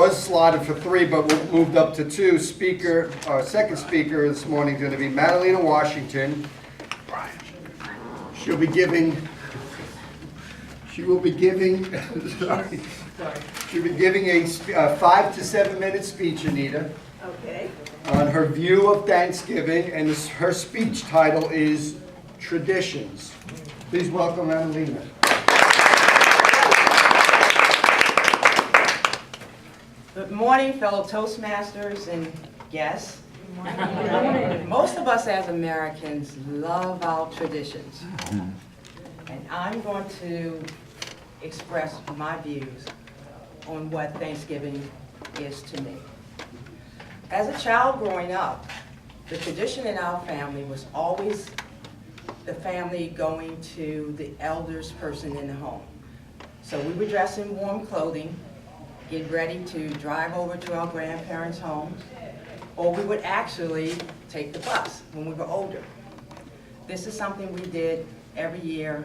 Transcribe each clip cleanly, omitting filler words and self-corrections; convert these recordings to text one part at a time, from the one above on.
was slotted for 3, but we moved up to 2. Our second speaker this morning is going to be Madlena Washington. She will be giving a 5 to 7 minute speech, Anita. Okay. On her view of Thanksgiving, and her speech title is Traditions. Please welcome Madlena. Good morning, fellow Toastmasters and guests. Most of us as Americans love our traditions. And I'm going to express my views on what Thanksgiving is to me. As a child growing up, the tradition in our family was always the family going to the eldest person in the home. So we would dress in warm clothing, get ready to drive over to our grandparents' homes, or we would actually take the bus when we were older. This is something we did every year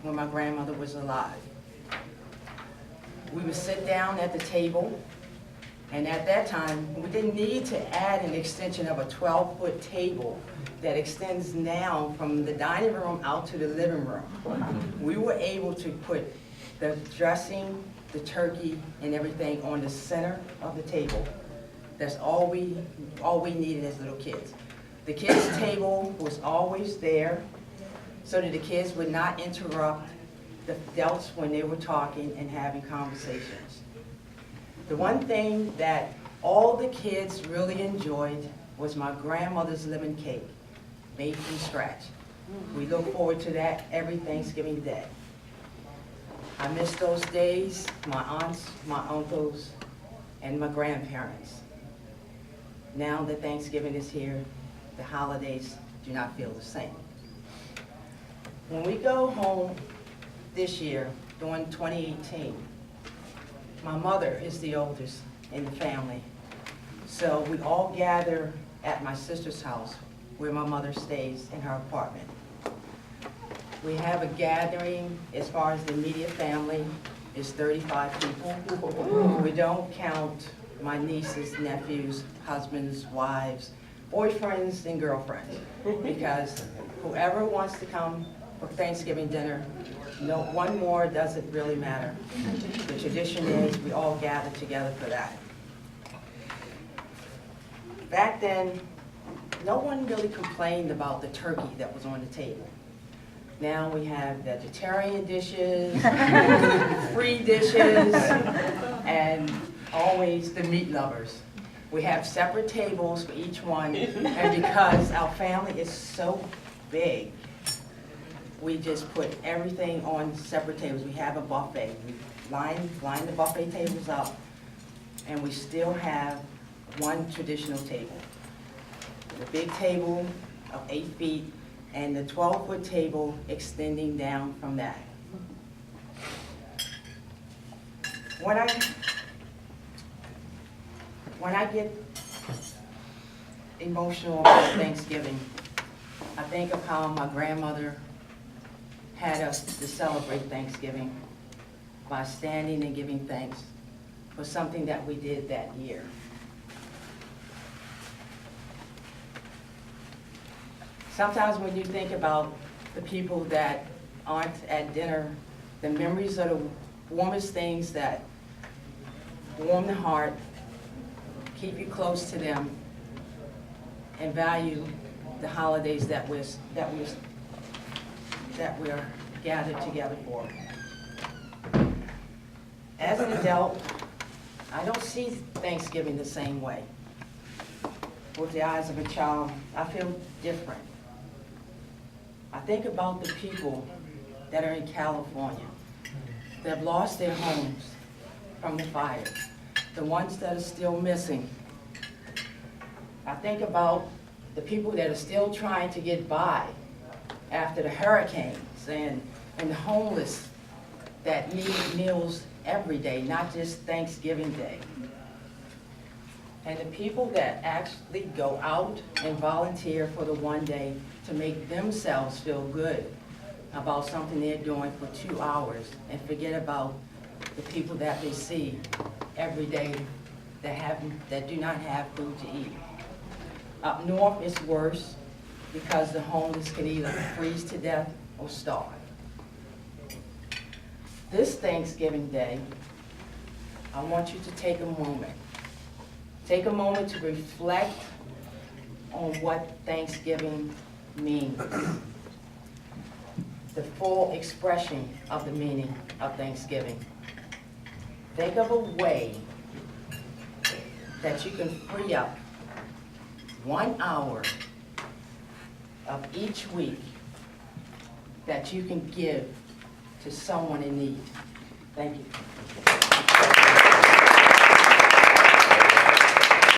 when my grandmother was alive. We would sit down at the table, and at that time, we didn't need to add an extension of a 12-foot table that extends now from the dining room out to the living room. We were able to put the dressing, the turkey, and everything on the center of the table. That's all we needed as little kids. The kids' table was always there so that the kids would not interrupt the adults when they were talking and having conversations. The one thing that all the kids really enjoyed was my grandmother's lemon cake, made from scratch. We look forward to that every Thanksgiving Day. I miss those days, my aunts, my uncles, and my grandparents. Now that Thanksgiving is here, the holidays do not feel the same. When we go home this year, during 2018, my mother is the oldest in the family. So we all gather at my sister's house where my mother stays in her apartment. We have a gathering as far as the immediate family is 35 people. We don't count my nieces, nephews, husbands, wives, boyfriends, and girlfriends. Because whoever wants to come for Thanksgiving dinner, no, one more doesn't really matter. The tradition is we all gather together for that. Back then, no one really complained about the turkey that was on the table. Now we have vegetarian dishes, free dishes, and always the meat lovers. We have separate tables for each one, and because our family is so big, we just put everything on separate tables. We have a buffet. We line the buffet tables up, and we still have one traditional table. The big table of 8 feet, and the 12-foot table extending down from that. When I get emotional about Thanksgiving, I think of how my grandmother had us to celebrate Thanksgiving by standing and giving thanks for something that we did that year. Sometimes when you think about the people that aren't at dinner, the memories are the warmest things that warm the heart, keep you close to them, and value the holidays that we're gathered together for. As an adult, I don't see Thanksgiving the same way. With the eyes of a child, I feel different. I think about the people that are in California that have lost their homes from the fire, the ones that are still missing. I think about the people that are still trying to get by after the hurricanes, and the homeless that need meals every day, not just Thanksgiving Day. And the people that actually go out and volunteer for the one day to make themselves feel good about something they're doing for 2 hours and forget about the people that they see every day that do not have food to eat. Up north, it's worse because the homeless can either freeze to death or starve. This Thanksgiving Day, I want you to take a moment. Take a moment to reflect on what Thanksgiving means. The full expression of the meaning of Thanksgiving. Think of a way that you can free up 1 hour of each week that you can give to someone in need. Thank you.